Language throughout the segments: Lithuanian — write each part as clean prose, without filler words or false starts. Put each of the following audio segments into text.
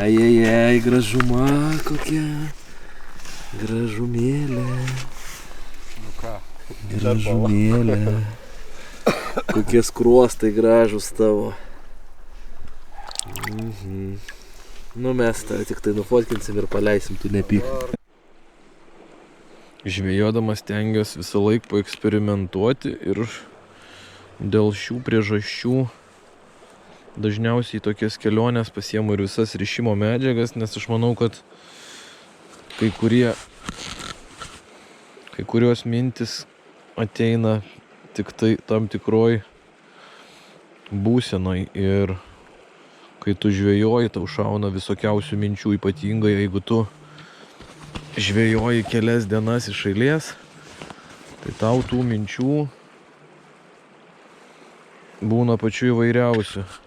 Ai, gražuma kokia. Gražumėlė. Nu ką? Gražumėlė. Kokie skruostai gražus tavo. Nu mes tą tik tai nufotkinsim ir paleisim, tu nepyk. Žvėjodamas stengiuosi visą laiką paeksperimentuoti ir dėl šių priežasčių dažniausiai tokias keliones pasiemu ir visas rišimo medžiagas, nes aš manau, kad kai kurios mintis ateina tik tai tam tikroj būsenoj ir kai tu žvejoji, tau šauna visokiausių minčių, ypatingai jeigu tu žvejoji kelias dienas iš eilės, tai tau tų minčių būna pačių įvairiausių.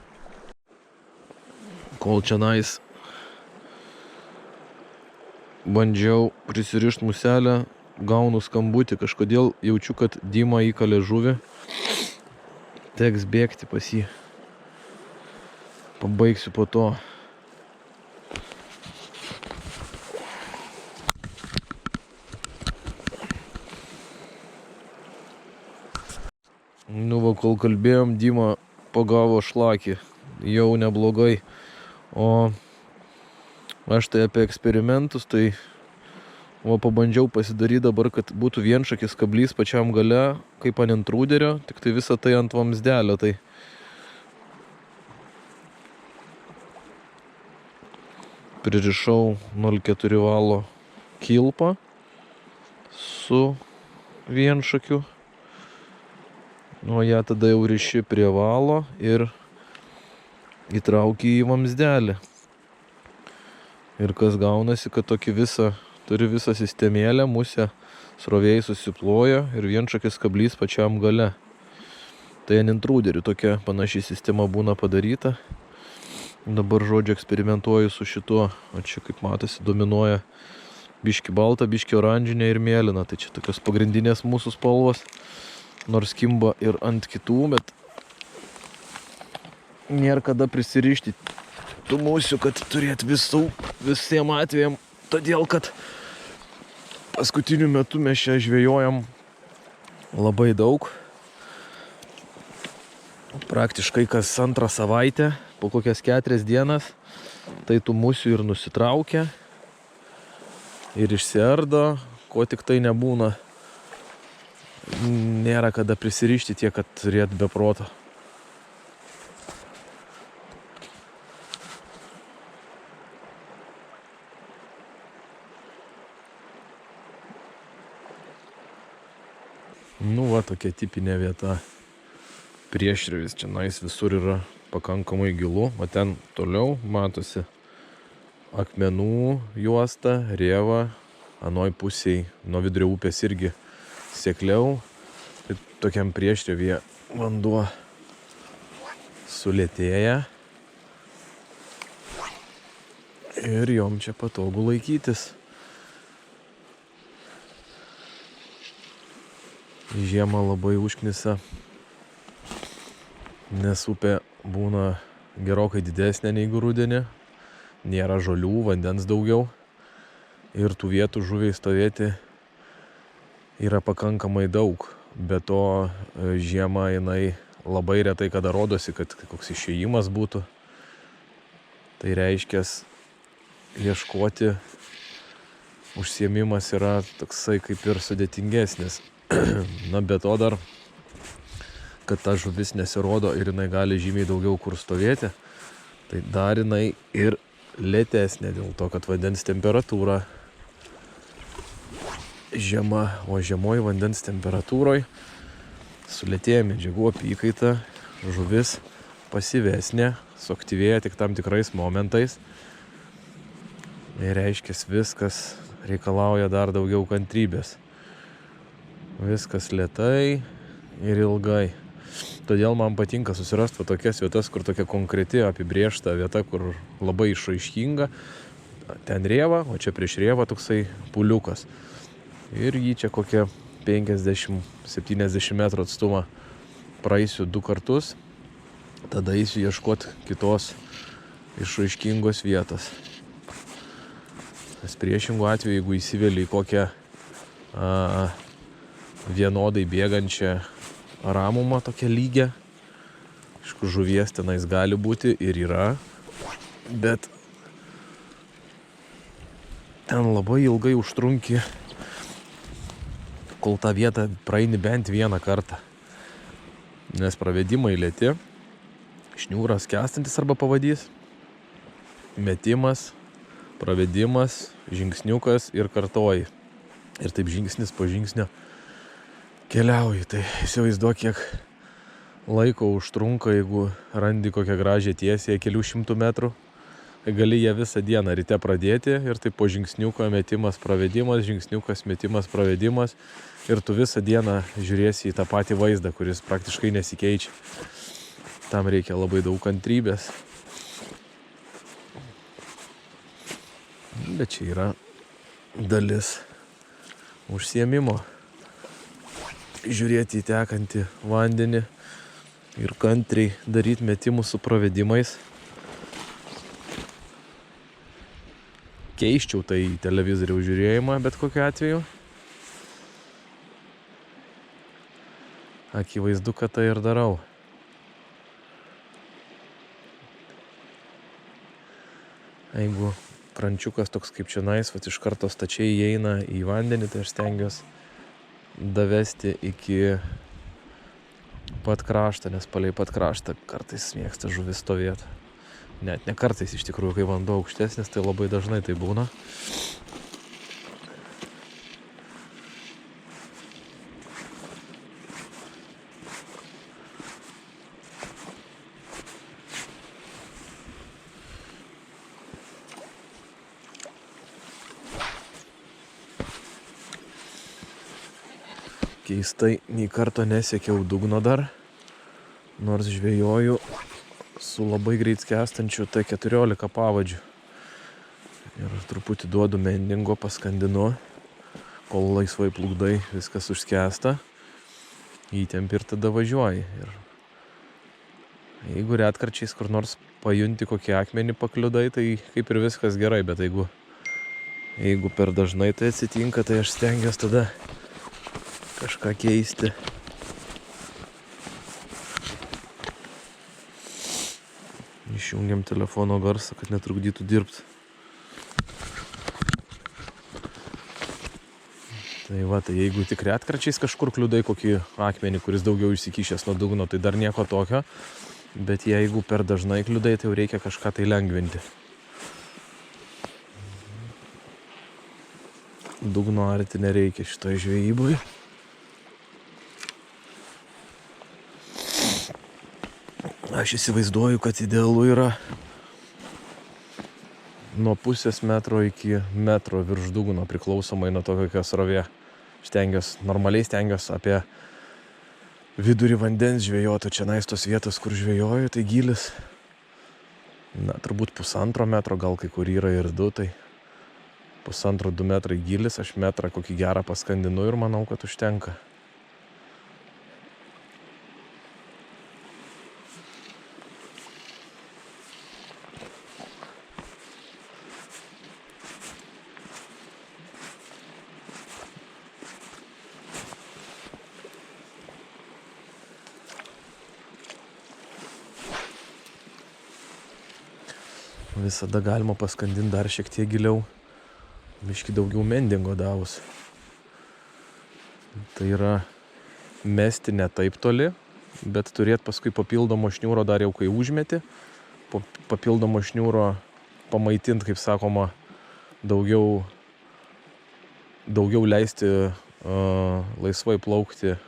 Kol čionais bandžiau prisirišti muselę, gaunu skambutį, kažkodėl jaučiu, kad Dima įkalė žuvį. Teks bėgti pas jį. Pabaigsiu po to. Nu va, kol kalbėjom, Dima pagavo šlakį. Jau neblogai. O aš tai apie eksperimentus, tai pabandžiau pasidaryti dabar, kad būtų vienšakis kablys pačiam gale, kaip ant intrūderio, tik tai visą tai ant vamsdelio. Tai pririšau 0,4 valo kilpą su vienšakiu. O ją tada jau riši prie valo ir įtrauki į vamsdelį. Ir kas gaunasi, kad turi visą sistemėlę, musė srovėjai susiploja ir vienšakis kablys pačiam gale. Tai ant intrūderių tokia panaši sistema būna padaryta. Dabar, žodžiu, eksperimentuoju su šituo. O čia, kaip matosi, dominuoja biški balta, biški oranžinė ir mėlyna. Tai čia tokios pagrindinės mūsų spalvos. Nors kimba ir ant kitų, bet nėra kada prisirišti tų musių, kad turėt visiem atvejam. Todėl, kad paskutiniu metu mes čia žvejojam labai daug. Praktiškai kas antrą savaitę, po kokias 4 dienas, tai tų musių ir nusitraukia ir išsiardo, ko tik tai nebūna. Nėra kada prisirišti tiek, kad turėt be proto. Nu va, tokia tipinė vieta. Priešrėvis čia visur yra pakankamai gilu, o ten toliau matosi akmenų juosta, rėva, anoj pusėj nuo vidurio upės irgi sekliau. Tai tokiam priešrėvyje vanduo sulėtėja ir jom čia patogu laikytis. Žiemą labai užknisa, nes upė būna gerokai didesnė negu rudenį, nėra žolių, vandens daugiau ir tų vietų žuviai stovėti yra pakankamai daug. Be to žiemą jinai labai retai kada rodosi, kad koks išėjimas būtų. Tai reiškia, ieškoti užsiėmimas yra toksai kaip ir sudėtingesnis. Na, be to dar, kad ta žuvis nesirodo ir jinai gali žymiai daugiau kur stovėti, tai dar jinai ir lėtesnė dėl to, kad vandens temperatūra žema, o žemoj vandens temperatūroj sulėtėja medžiagų apykaita, žuvis pasyvesnė, suaktyvėja tik tam tikrais momentais. Ir reiškia, viskas reikalauja dar daugiau kantrybės. Viskas lėtai ir ilgai. Todėl man patinka susirasti tokias vietas, kur tokia konkreti apibrėžta vieta, kur labai išraiškinga. Ten rėva, o čia prieš rėvą toksai puliukas. Ir jį čia kokią 50-70 metrų atstumą praeisiu 2 kartus. Tada eisiu ieškoti kitos išraiškingos vietos. Nes priešingų atveju, jeigu įsiveli į kokią vienodai bėgančią ramumą, tokią lygę, aišku, žuvies tenais gali būti ir yra, bet ten labai ilgai užtrunki, kol tą vietą praeini bent vieną kartą. Nes pravedimai lėti, šniūras skęstantis arba pavadys, metimas, pravedimas, žingsniukas ir kartoji. Ir taip žingsnis po žingsnio keliauji. Tai įsivaizduok, kiek laiko užtrunka, jeigu randi kokią gražią tiesiąją kelių šimtų metrų. Tai gali ją visą dieną ryte pradėti ir taip po žingsniuko metimas, pravedimas, žingsniukas, metimas, pravedimas. Ir tu visą dieną žiūrėsi į tą patį vaizdą, kuris praktiškai nesikeičia. Tam reikia labai daug kantrybės. Bet čia yra dalis užsiėmimo. Žiūrėti į tekantį vandenį ir kantriai daryti metimus su pravedimais. Keiščiau tai į televizoriaus žiūrėjimą, bet kokiu atveju. Akivaizdu, kad tai ir darau. Jeigu krančiukas toks kaip čionais, vat iš karto stačiai įeina į vandenį, tai aš stengiuosi davesti iki pat kraštą, nes palei pat kraštą kartais mėgsta žuvis stovėti. Net ne kartais iš tikrųjų, kai vanduo aukštesnis, tai labai dažnai tai būna. Keistai, nei karto nesiekiau dugno dar, nors žvejoju su labai greit skęstančiu T14 pavadžiu. Ir truputį duodu mendingo, paskandinu, kol laisvai plukdai, viskas užskęsta, įtempi ir tada važiuoji. Ir jeigu retkarčiais kur nors pajunti kokį akmenį pakliudai, tai kaip ir viskas gerai, bet jeigu per dažnai tai atsitinka, tai aš stengiuosi tada kažką keisti. Išjungiam telefono garsą, kad netrukdytų dirbti. Tai va, tai jeigu tik retkarčiais kažkur kliudai kokį akmenį, kuris daugiau išsikišęs nuo dugno, tai dar nieko tokio. Bet jeigu per dažnai kliudai, tai jau reikia kažką tai lengvinti. Dugno arti nereikia šitoj žvejyboj. Aš įsivaizduoju, kad idealu yra nuo pusės metro iki metro virš dugno, priklausomai nuo to, kokia srovė. Normaliai stengiuosi apie vidurį vandens žvejoti, čia tos vietos, kur žvejoju, tai gilis, turbūt 1,5 metro, gal kai kur yra ir 2, tai 1,5–2 metrai gilis, aš metrą kokį gerą paskandinu ir manau, kad užtenka. Visada galima paskandinti dar šiek tiek giliau, biškį daugiau mendingo davus. Tai yra mesti ne taip toli, bet turėti paskui papildomo šniūro dar jau kai užmeti, papildomo šniūro pamaitinti, kaip sakoma, daugiau leisti laisvai plaukti,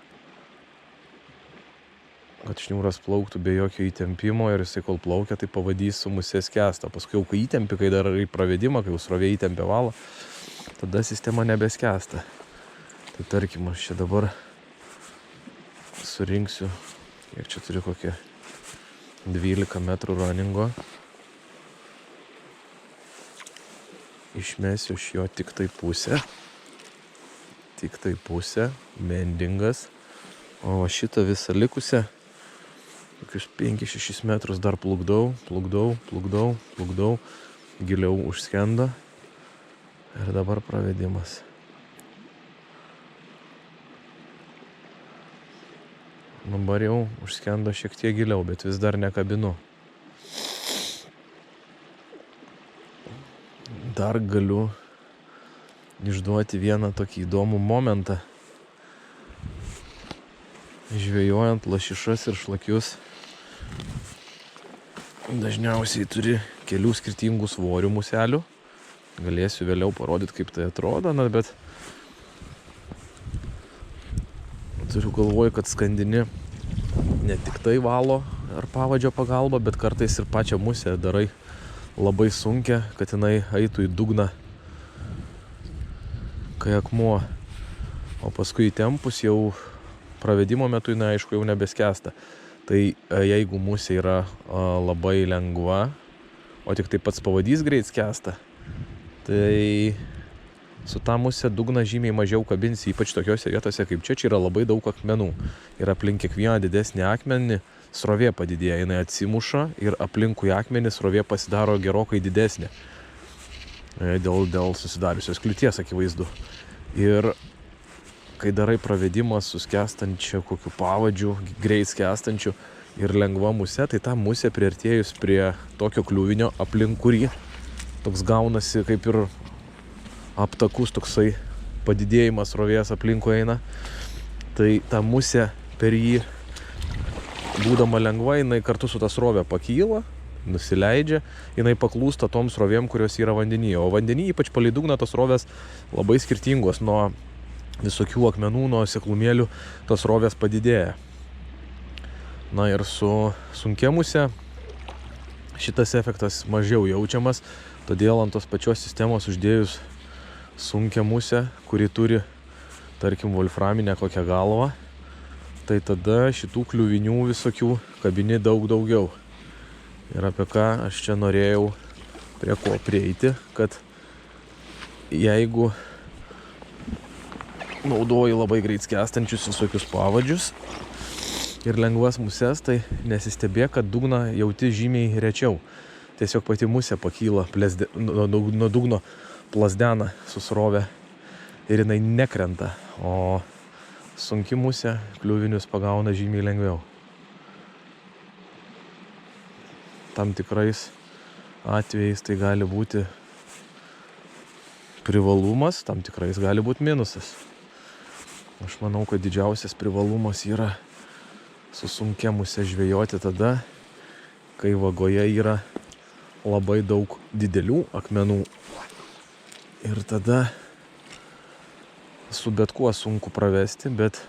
kad šniūras plauktų be jokio įtempimo ir jisai kol plaukia, tai pavadys su musės skęsta. Paskui jau kai įtempi, kai dar į pravedimą, kai jau srovė įtempia valą, tada sistema nebeskęsta. Tai tarkim, aš čia dabar surinksiu, kiek čia turiu kokią 12 metrų runingo. Išmesiu iš jo tik tai pusę, mendingas. O šitą visą likusią, kokius 5–6 metrus dar plukdau, giliau užskendo. Ir dabar pravedimas. Dabar jau užskendo šiek tiek giliau, bet vis dar nekabinu. Dar galiu išduoti vieną tokį įdomų momentą. Žvejojant lašišas ir šlakius dažniausiai turi kelių skirtingų svorių muselių. Galėsiu vėliau parodyti, kaip tai atrodo, bet turiu galvoj, kad skandini ne tik tai valo ar pavadžio pagalba, bet kartais ir pačią musę darai labai sunkia, kad jinai eitų į dugną, kai akmuo. O paskui įtempus jau pravedimo metu jinai, aišku, jau nebeskęsta. Tai jeigu musė yra labai lengva, o tik tai pats pavadys greit skęsta, tai su ta musė dugną žymiai mažiau kabinsi, ypač tokiose vietose kaip čia yra labai daug akmenų. Ir aplink kiekvieną didesnį akmenį srovė padidėja, jinai atsimuša ir aplinkui akmenį srovė pasidaro gerokai didesnė. Dėl susidariusios kliūties akivaizdu. Ir kai darai pravedimą su skęstančiu kokiu pavadžiu, greit skęstančiu ir lengva musė, tai ta musė priartėjus prie tokio kliuvinio, aplink kurį toks gaunasi kaip ir aptakus toksai padidėjimas srovės aplinkui eina, tai ta musė per jį, būdama lengva, jinai kartu su ta srovė pakyla, nusileidžia, jinai paklūsta tom srovėm, kurios yra vandenyje. O vandenyje, ypač palei dugną, tos srovės labai skirtingos, nuo visokių akmenų, nuo seklumėlių tos srovės padidėja. Na ir su sunkia musė šitas efektas mažiau jaučiamas, todėl ant tos pačios sistemos uždėjus sunkia musė, kuri turi, tarkim, wolframinę kokią galvą, tai tada šitų kliuvinių visokių kabini daug daugiau. Ir apie ką aš čia norėjau prie ko prieiti, kad jeigu naudoji labai greit skęstančius visokius pavadžius ir lengvas muses, tai nesistebėk, kad dugną jauti žymiai rečiau. Tiesiog pati musė pakyla, nuo dugno plazdena su srovė ir jinai nekrenta, o sunki musė kliuvinius pagauna žymiai lengviau. Tam tikrais atvejais tai gali būti privalumas, tam tikrais gali būti minusas. Aš manau, kad didžiausias privalumas yra su sunkia musė žvejoti tada, kai vagoje yra labai daug didelių akmenų. Ir tada su bet kuo sunku pravesti, bet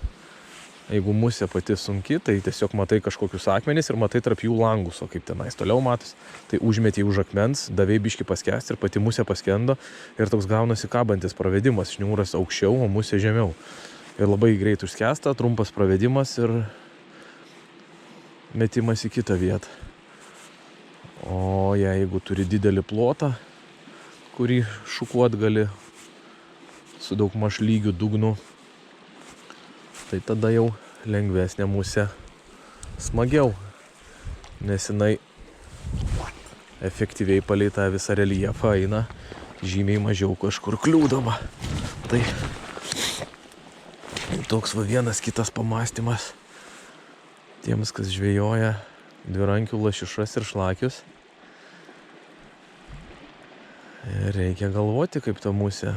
jeigu musė pati sunki, tai tiesiog matai kažkokius akmenis ir matai tarp jų langus, o kaip tenais toliau matos, tai užmetė už akmens, davei biškį paskęsti ir pati musė paskendo ir toks gaunasi kabantis pravedimas, šniūras aukščiau, o musė žemiau. Ir labai greit užskęsta, trumpas pravedimas ir metimas į kitą vietą. O jeigu turi didelį plotą, kurį šukuot gali su daugmaž lygiu dugnu, tai tada jau lengvesnė musė smagiau, nes jinai efektyviai palei tą visą reljefą eina, žymiai mažiau kažkur kliūdama. Tai toks va vienas kitas pamąstymas tiems, kas žvejoja dvirankių lašišas ir šlakius. Ir reikia galvoti, kaip ta musė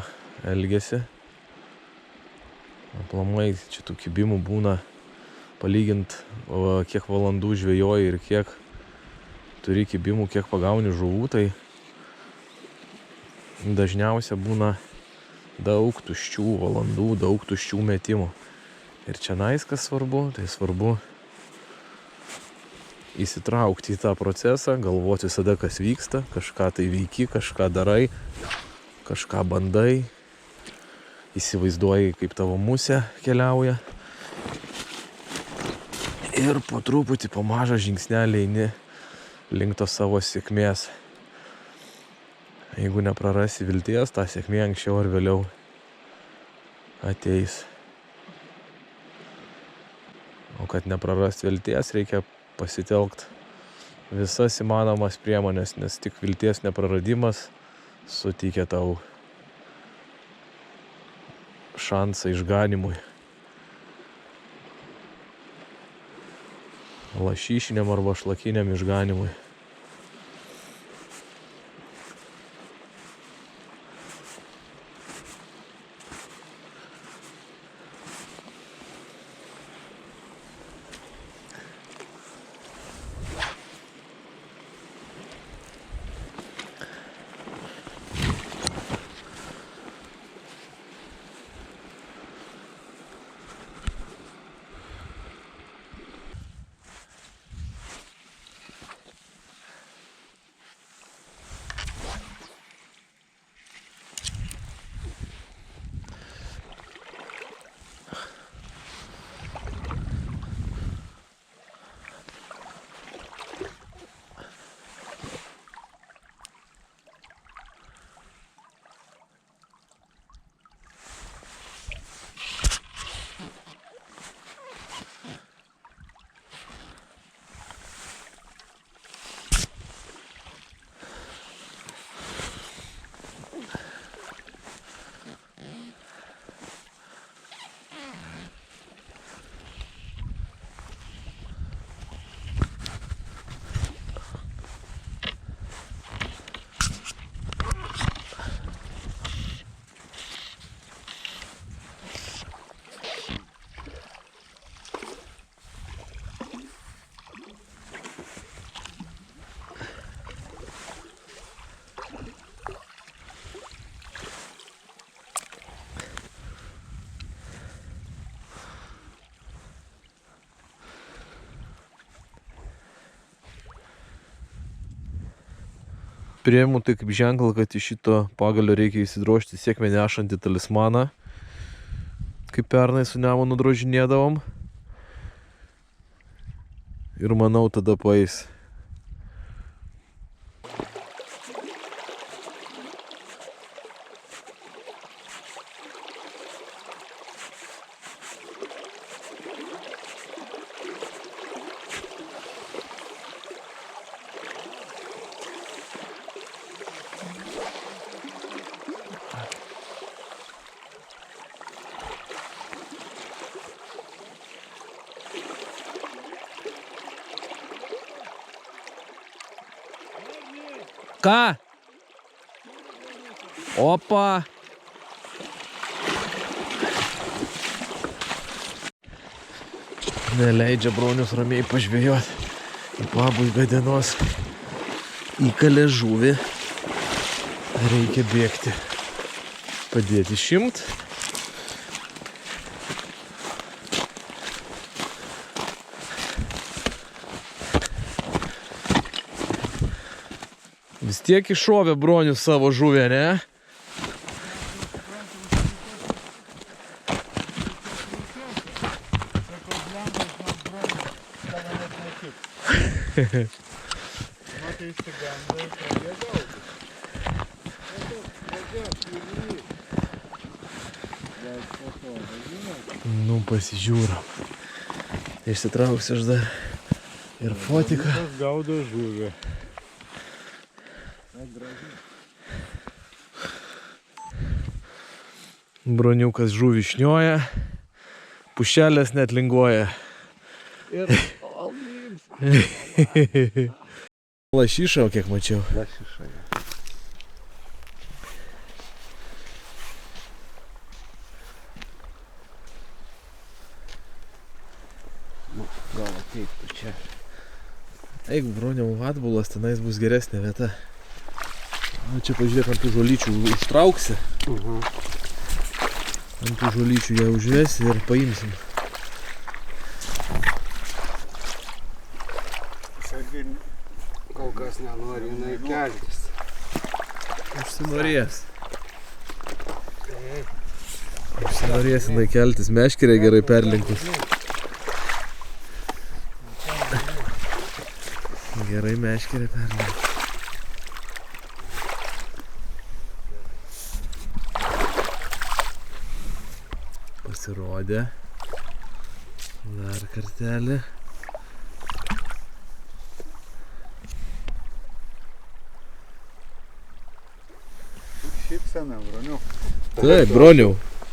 elgiasi. Aplamai čia tų kibimų būna palygint, kiek valandų žvejoji ir kiek turi kibimų, kiek pagauni žuvų, tai dažniausia būna daug tuščių valandų, daug tuščių metimų. Ir čia kas svarbu, tai svarbu įsitraukti į tą procesą, galvoti visada, kas vyksta, kažką tai veiki, kažką darai, kažką bandai, įsivaizduoji, kaip tavo musė keliauja. Ir po truputį, po mažą žingsnelį eini link tos savo sėkmės. Jeigu neprarasi vilties, ta sėkmė anksčiau ar vėliau ateis. O kad neprarast vilties, reikia pasitelkt visas įmanomas priemonės, nes tik vilties nepraradimas suteikia tau šansą išganimui. Lašišiniam arba šlakiniam išganimui. Prieimu tai kaip ženklą, kad iš šito pagalio reikia įsidrožti sėkmę nešantį talismaną, kaip pernai su Nemunu drožinėdavom. Ir manau, tada paeis. Ką? Opa! Neleidžia Bronius ramiai pažvejoti. Į pabaigą dienos įkalė žuvį. Reikia bėgti. Padėti šimt. Vis tiek iššovė Bronius savo žuvę, ne? Nu, pasižiūram. Išsitrauksiu aš dar ir fotiką. Gaudo žuvę. Broniukas žuvį šnioja, pušelės net linguoja. Ir Lašiša, kiek mačiau. lašiša. Nu, gal ateiktų čia. Eik, Broniau, atbulas, tenais bus geresnė vieta. Na, čia pažiūrėk, ant tų žolyčių užtrauksi. Ant tų žolyčių ją užvesi ir paimsim. Jisai kol kas nenori jinai keltis. Užsinorės. Užsinorės jinai keltis. Meškerė gerai perlinkus. Gerai meškerė perlinkus. Pasirodė. Dar kartelį. Šypsena, Broniau. Taip, Broniau.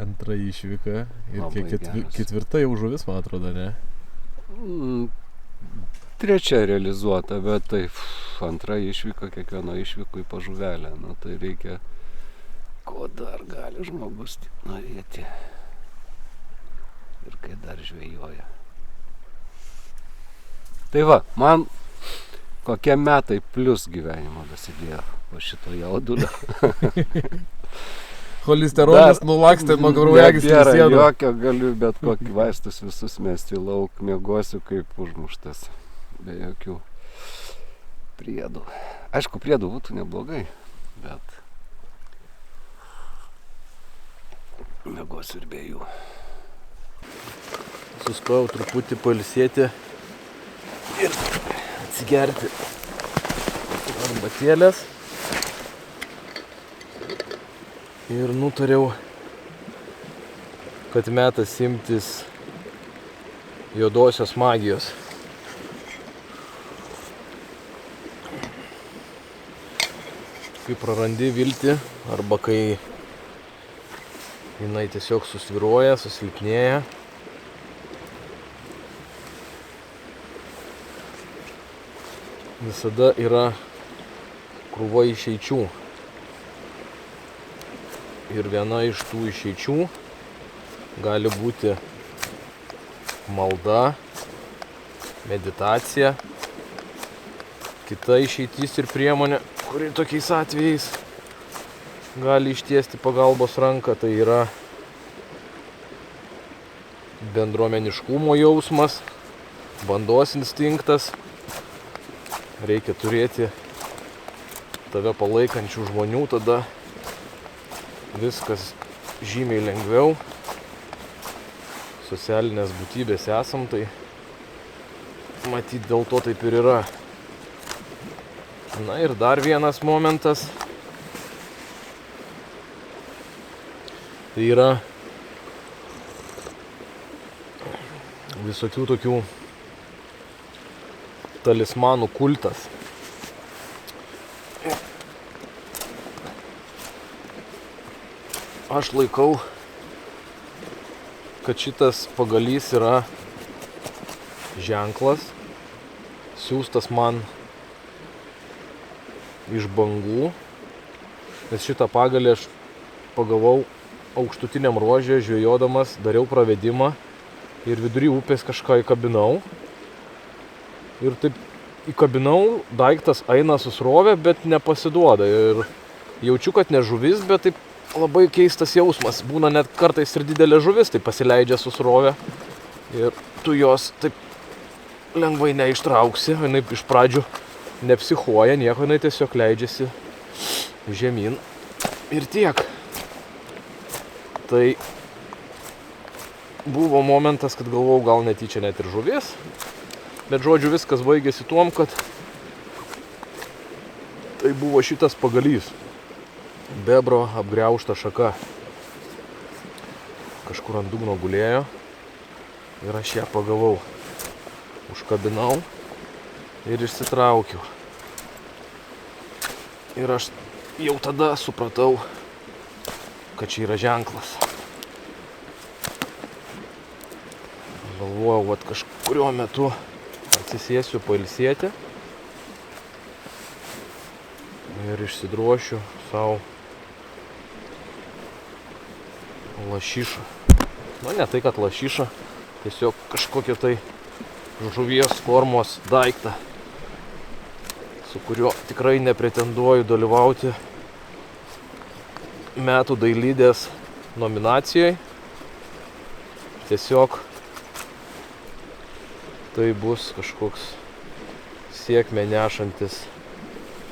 Antra išvyka. Ir Labai geras. ketvirta jau žuvis, man atrodo, ne? Trečia realizuota, bet tai antra išvyka, kiekvieno išvyko į pažuvelę. Nu, tai reikia, ko dar gali žmogus norėti. Ir kai dar žvejoja. Tai va, man kokie metai plus gyvenimo dasidėjo po šito jaudulio. Cholesterolis nulakstė nuo kraujagyslių Nebėra sienų. jokio, galiu bet kokį vaistus visus mesti į lauk, miegosiu kaip užmuštas, be jokių priedų. Aišku, priedų būtų neblogai, bet miegosiu ir be jų. Sustojau truputį pailsėti ir atsigerti arbatėlės. Ir nutariau, kad metas imtis juodosios magijos. Kai prarandi viltį arba kai jinai tiesiog susvyruoja, susilpnėja, visada yra krūva išeičių. Ir viena iš tų išeičių gali būti malda, meditacija. Kita išeitis ir priemonė, kuri tokiais atvejais gali ištiesti pagalbos ranką, tai yra bendruomeniškumo jausmas, bandos instinktas. Reikia turėti tave palaikančių žmonių, tada viskas žymiai lengviau. Socialinės būtybės esam, tai matyt dėl to taip ir yra. Na ir dar vienas momentas. Tai yra visokių tokių talismanų kultas. Aš laikau, kad šitas pagalys yra ženklas, siųstas man iš bangų, nes šitą pagalį aš pagavau aukštutiniam ruože, žvejodamas, dariau pravedimą ir vidury upės kažką įkabinau. Ir taip įkabinau, daiktas eina su srovė, bet nepasiduoda. Ir jaučiu, kad ne žuvis, bet taip labai keistas jausmas. Būna net kartais ir didelė žuvis, tai pasileidžia su srovė. Ir tu jos taip lengvai neištrauksi. Jinai iš pradžių nepsichuoja, nieko, jinai tiesiog leidžiasi žemyn. Ir tiek. Tai buvo momentas, kad galvojau, gal netyčia net ir žuvis. Bet žodžiu, viskas baigėsi tuom, kad tai buvo šitas pagalys. Bebro apgriaužta šaka. Kažkur ant dugno gulėjo. Ir aš ją pagavau. Užkabinau ir išsitraukiau. Ir aš jau tada supratau, kad čia yra ženklas. Galvojau, vat kažkuriuo metu atsisėsiu pailsėti ir išsidrošiu savo lašišą. Nu, ne tai, kad lašišą, tiesiog kažkokią tai žuvies formos daiktą, su kuriuo tikrai nepretenduoju dalyvauti metų dailidės nominacijoje. Tiesiog tai bus kažkoks sėkmę nešantis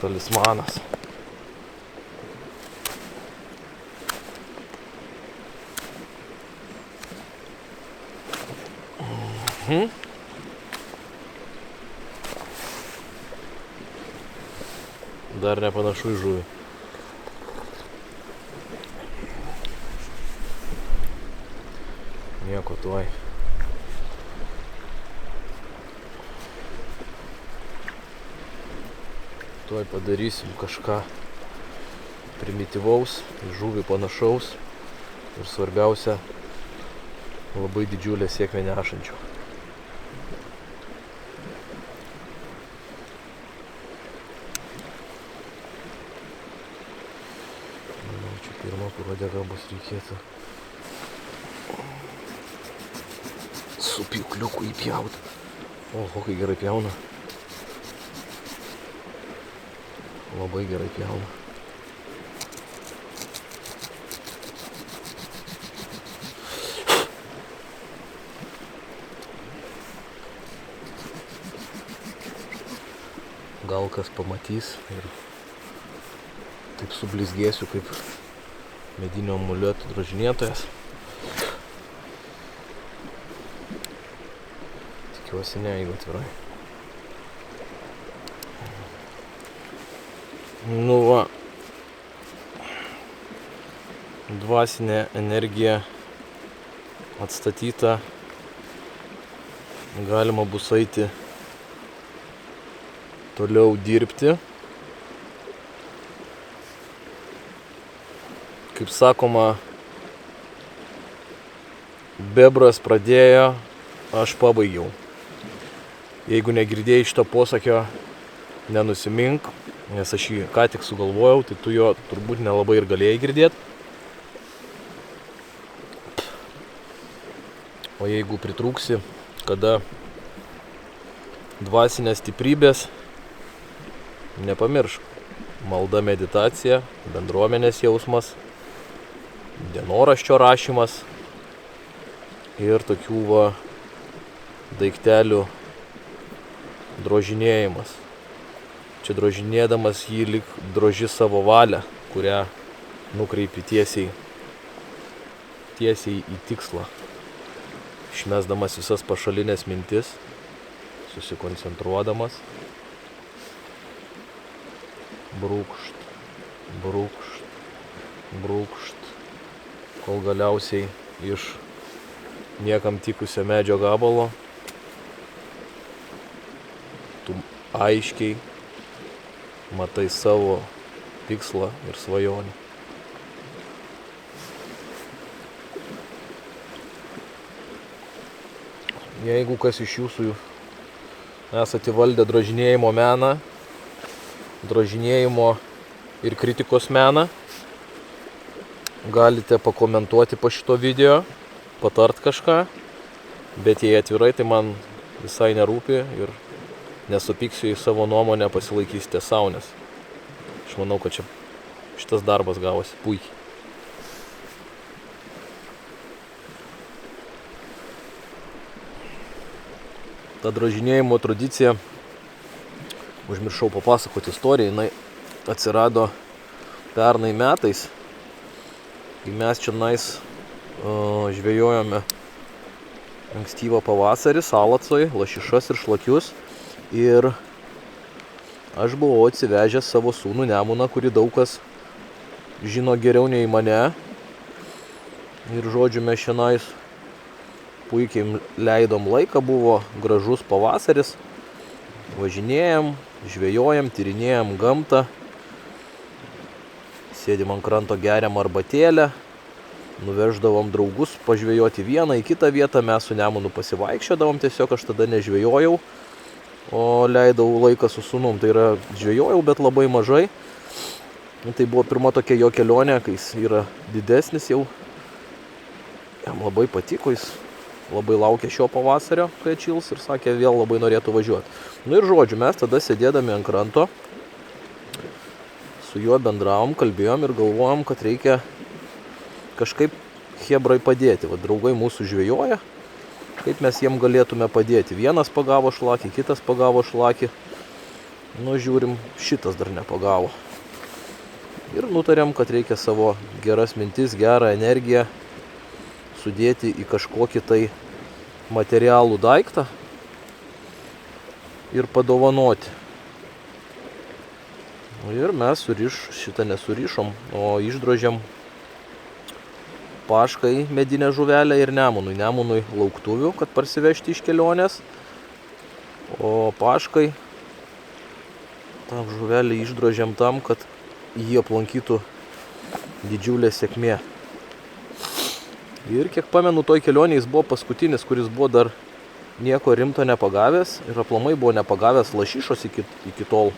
talismanas. Dar nepanašu į žuvį. Nieko tuoj. Tuoj padarysim kažką primityvaus, žuvį panašaus. ir svarbiausia, labai didžiulę sėkmę nešančių. Čia pirmą uodegą bus reikėtų su pjūkliuku įpjauti. Oho, kai gerai pjauna. Labai gerai pjauna. Gal kas pamatys ir taip sublizgėsiu kaip medinio amuleto drožinėtojas. Tikiuosi ne, jeigu atvirai. Nu va, dvasinė energija atstatyta, galima bus eiti toliau dirbti. Kaip sakoma, bebras pradėjo, aš pabaigiau. Jeigu negirdėjai šito posakio, nenusimink, nes aš jį ką tik sugalvojau, tai tu jo turbūt nelabai ir galėjai girdėti. O jeigu pritrūksi, kada dvasinės stiprybės, nepamiršk. Malda, meditacija, bendruomenės jausmas, dienoraščio rašymas ir tokių va daiktelių drožinėjimas. Čia drožinėdamas jį lyg droži savo valią, kurią nukreipi tiesiai į tikslą. Išmesdamas visas pašalinės mintis, susikoncentruodamas, brūkšt, brūkšt, brūkšt, kol galiausiai iš niekam tikusio medžio gabalo tu aiškiai matai savo tikslą ir svajonę. Jeigu kas iš jūsų esate įvaldę drožinėjimo meną, drožinėjimo ir kritikos meną, galite pakomentuoti po šito video, patart kažką, bet jei atvirai, tai man visai nerūpi ir nesupyksiu į savo nuomonę, pasilaikysite sau, nes aš manau, kad čia šitas darbas gavosi puikiai. Ta drožinėjimo tradicija, užmiršau papasakoti istoriją, jinai atsirado pernai metais, kai mes čionais žvejojome ankstyvą pavasarį, salacoj, lašišas ir šlakius. Ir aš buvau atsivežęs savo sūnų Nemuną, kurį daug kas žino geriau nei mane. Ir žodžiu, mes čionais puikiai leidom laiką, buvo gražus pavasaris, važinėjom, žvejojam, tyrinėjam gamtą, sėdim ant kranto, geriam arbatėlę, nuveždavom draugus pažvejoti vieną į kitą vietą, mes su Nemunu pasivaikščiodavom, tiesiog aš tada nežvejojau, o leidau laiką su sūnum, tai yra žvejojau, bet labai mažai. Tai buvo pirma tokia jo kelionė, kai jis yra didesnis jau, jam labai patiko, jis labai laukė šio pavasario, kai atšils ir sakė, vėl labai norėtų važiuoti. Nu ir žodžiu, mes tada sėdėdami ant kranto, su juo bendravom, kalbėjom ir galvojom, kad reikia kažkaip hebrai padėti. Va, draugai mūsų žvejoja, kaip mes jiem galėtume padėti. Vienas pagavo šlakį, kitas pagavo šlakį. Nu, žiūrim, šitas dar nepagavo. Ir nutarėm, kad reikia savo geras mintis, gerą energiją sudėti į kažkokį tai materialų daiktą ir padovanoti. Ir mes šitą nesurišom, o išdrožėm Paškai medinę žuvelę ir Nemunui. Nemunui lauktuvių, kad parsivežti iš kelionės, o Paškai tą žuvelę išdrožėm tam, kad jį aplankytų didžiulė sėkmė. Ir kiek pamenu, toj kelionėje jis buvo paskutinis, kuris buvo dar nieko rimto nepagavęs ir aplamai buvo nepagavęs lašišos iki tol,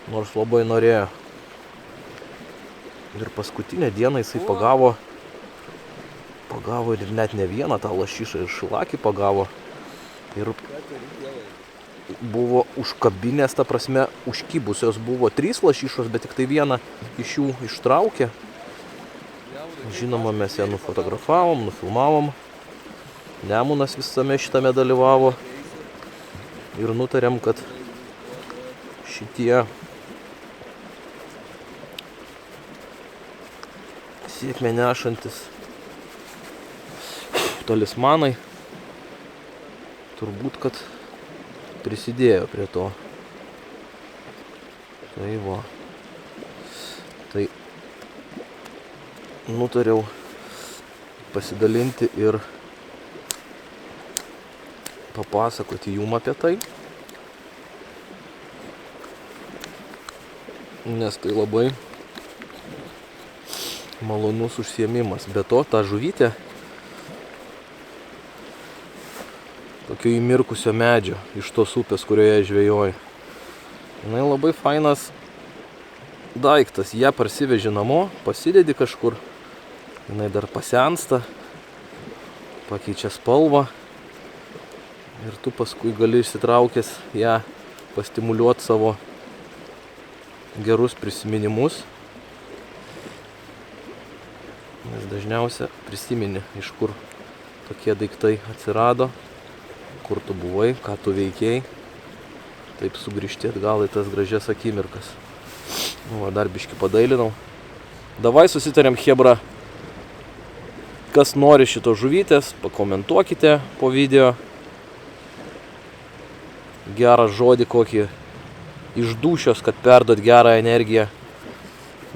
nors labai norėjo. Ir paskutinę dieną jisai pagavo ir net ne vieną tą lašišą, ir šilakį pagavo. Ir buvo užkabinės, ta prasme, užkibusios buvo 3 lašišos, bet tik tai vieną iš jų ištraukė. Žinoma, mes ją nufotografavom, nufilmavom. Nemunas visame šitame dalyvavo. Ir nutarėm, kad šitie sėkmę nešantis talismanai turbūt, kad prisidėjo prie to. Tai va. Tai nutariau pasidalinti ir papasakoti jum apie tai, nes tai labai malonus užsiėmimas. Be to, ta žuvytė tokio įmirkusio medžio iš tos upės, kurioje žvejoja. Jinai labai fainas daiktas. Ją parsiveži namo, pasidedi kažkur. Jinai dar pasensta, pakeičia spalvą. Ir tu paskui gali išsitraukęs ją pastimuliuoti savo gerus prisiminimus. Nes dažniausia prisimeni, iš kur tokie daiktai atsirado, kur tu buvai, ką tu veikėjai. Taip sugrįžti atgal į tas gražias akimirkas. Nu, dar biškį padailinau. Davai susitarėm, chebra, kas nori šito žuvytės, pakomentuokite po video. Gerą žodį kokį iš dūšios, kad perduot gerą energiją.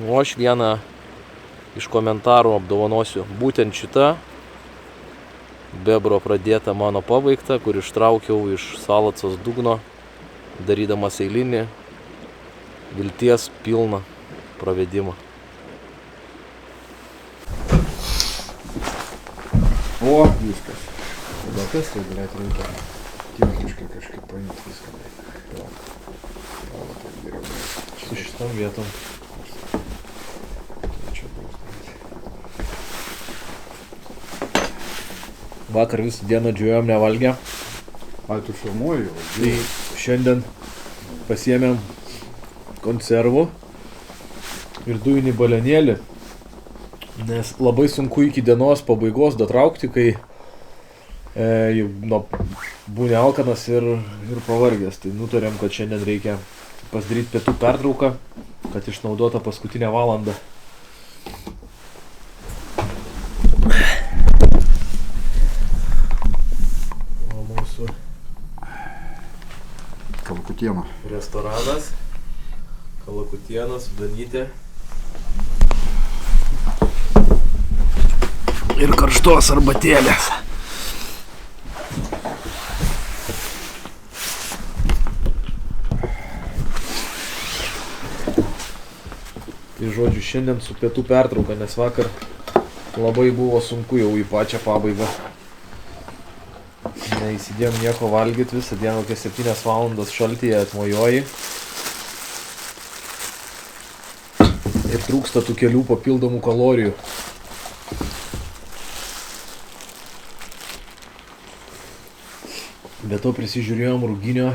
O aš vieną iš komentarų apdovanosiu būtent šitą bebro pradėtą mano pabaigtą, kur ištraukiau iš salacos dugno, darydamas eilinį vilties pilną pravedimą. O, viskas. Tada kas tai galėtų reikia techniškai kažkaip paimti viską. Jo. O, tai geriau. Su šitom vietom. Čia bus. Vakar visą dieną džiujom nevalgę. Ai, tu filmuoji jau? Tai šiandien pasiėmėm konservų ir dujinį balionėlį, nes labai sunku iki dienos pabaigos datraukti, kai jau būni alkanas ir pavargęs. Tai nutarėm, kad šiandien reikia pasidaryti pietų pertrauką, kad išnaudota paskutinę valandą. O mūsų Kalakutiena. restoranas, kalakutiena, Sudanytė. Ir karštos arbatėlės. Tai žodžiu, šiandien su pietų pertrauka, nes vakar labai buvo sunku jau į pačią pabaigą. Neįsidėjom nieko valgyti, visą dieną kokias 7 valandas šaltyje atmojoji. Ir trūksta tų kelių papildomų kalorijų. Be to prisižiūrėjom ruginio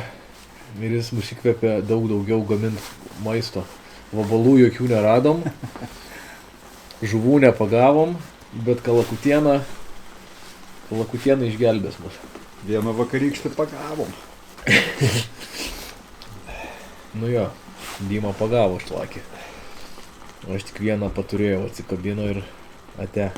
ir jis mus įkvėpė daug daugiau gaminti maisto. Vabalų jokių neradom, žuvų nepagavom, bet kalakutiena išgelbės mus. Vieną vakarykštį pagavom. Nu jo, Dima pagavo šlakį. O aš tik vieną paturėjau, atsikabino ir ate.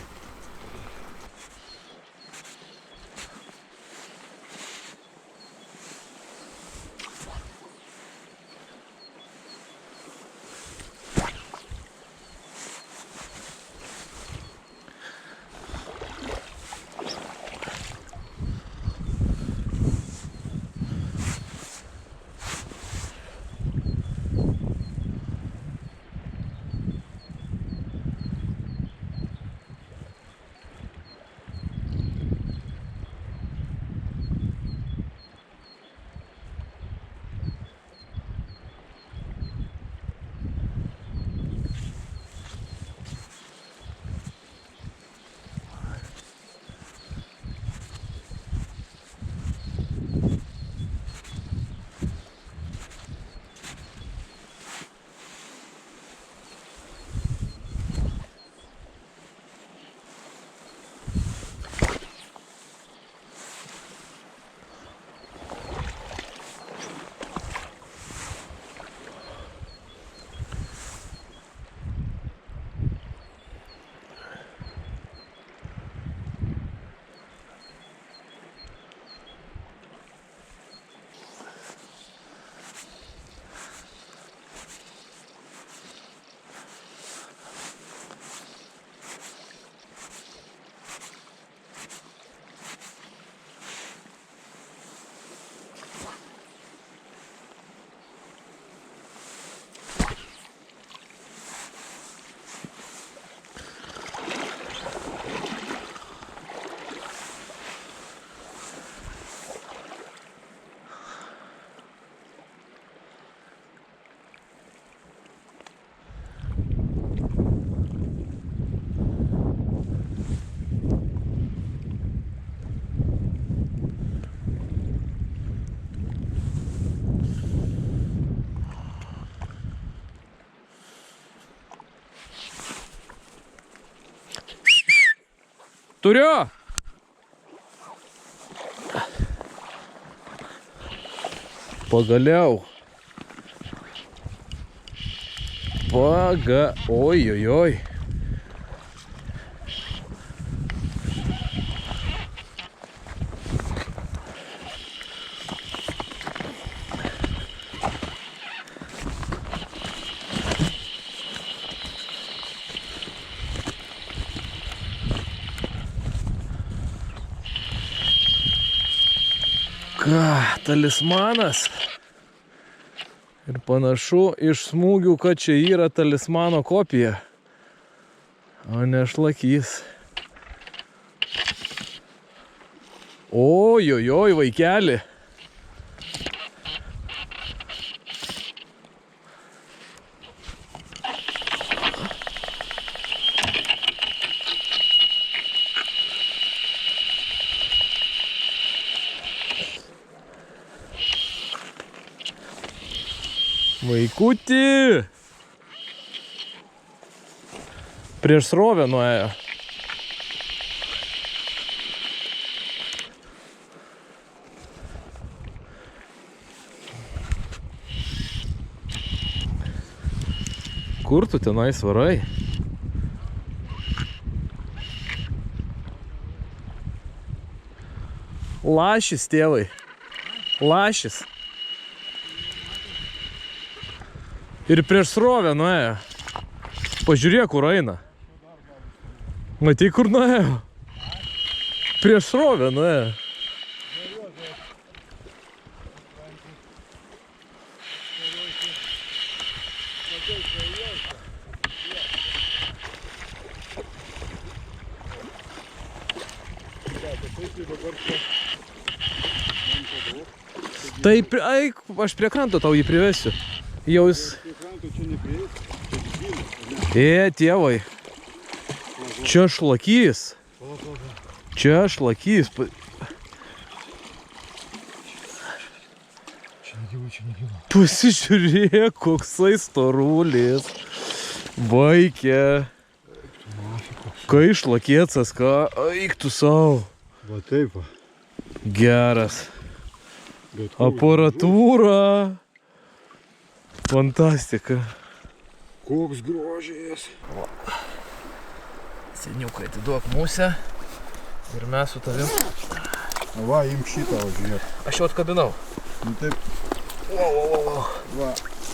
Turiu. Pagaliau. Oi, oi, oi. Talismanas. Ir panašu iš smūgių, kad čia yra talismano kopija, o ne šlakys. Oi, oi, oi, vaikeli. Vaikutį! Prieš srovę nuėjo. Kur tu tenais varai? Lašis, tėvai. Lašis. Ir prieš srovę nuėjo. Pažiūrėk, kur eina. Matai, kur nuėjo? Prieš srovę nuėjo. Tai, eik, aš prie kranto tau jį privesiu. Jau jis... Tėvai. Čia šlakys. Čia šlakys. Pasižiūrėk, koksai storulis. Vaikė. Kai šlakėcas, ką? Eik tu savo. Va taip. Geras. Aparatūra. Fantastika. Koks grožės. Seniukai, atiduok musę. Ir mes su tavim. Va, imk šitą, žiūrėk. Aš jau atkabinau. Nu taip. Va.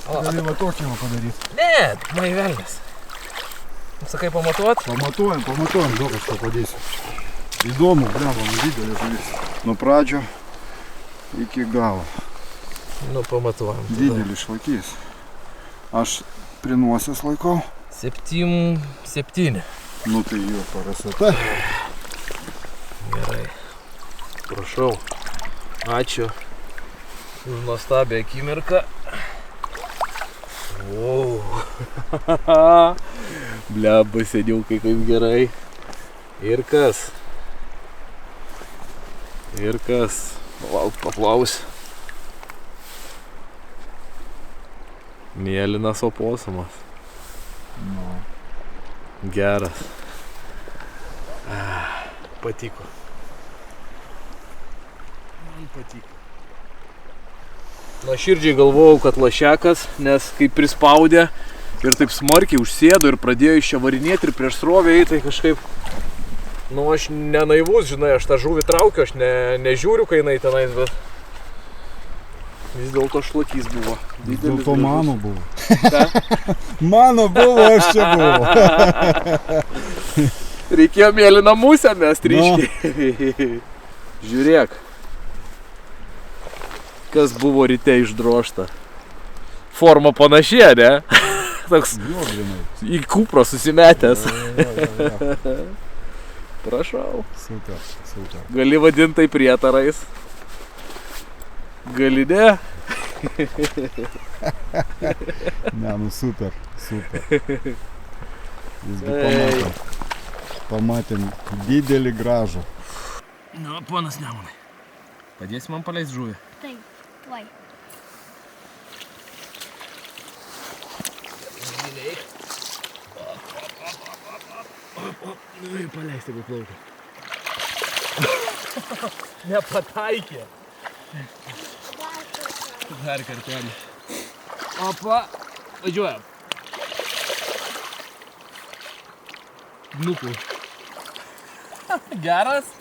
Gali va tokį va padaryti. Ne, mai velnės. Sakai pamatuot? Pamatuojam, daug aš to padėsiu. Įdomu, blema, man didelė žuvis. Nuo pradžio iki galo. Nu, pamatuojam. Didelis šlakys. Aš prie nosies laikau. 7. Nu tai jo parasata. Gerai. Prašau. Ačiū už nuostabią akimirką. Wow. Bleba, seniukai, kaip gerai. Ir kas? Lauk, paklaus. Mėlynas oposumas. Nu. Geras. Patiko. Man patiko. Nuoširdžiai galvojau, kad lašiakas, nes kai prispaudė ir taip smarkiai užsėdo ir pradėjo iš čia varinėti ir prieš srovę eiti, tai kažkaip, nu aš nenaivus, žinai, aš tą žuvį traukiu, aš nežiūriu, kai jinai tenais, bet vis dėlto šlakys buvo. Vis dėlto mano buvo. Ką? Mano buvo, aš čia buvau. Reikėjo mėlyną musę mest ryškiai. Žiūrėk. Kas buvo ryte išdrožta. Forma panašia, ne? Toks į kuprą susimetęs. Prašau. Super. Gali vadinti tai prietarais. Gali ne? Ne, nu super. Visgi pamatėm didelį gražų. Nu, ponas Nemunai. Padėsi man paleist žuvį? Taip, vai. Nu, paleist, jeigu plaukia. Nepataikė. Dar kartelį. Opa. Važiuojam. Gnukų. Geras?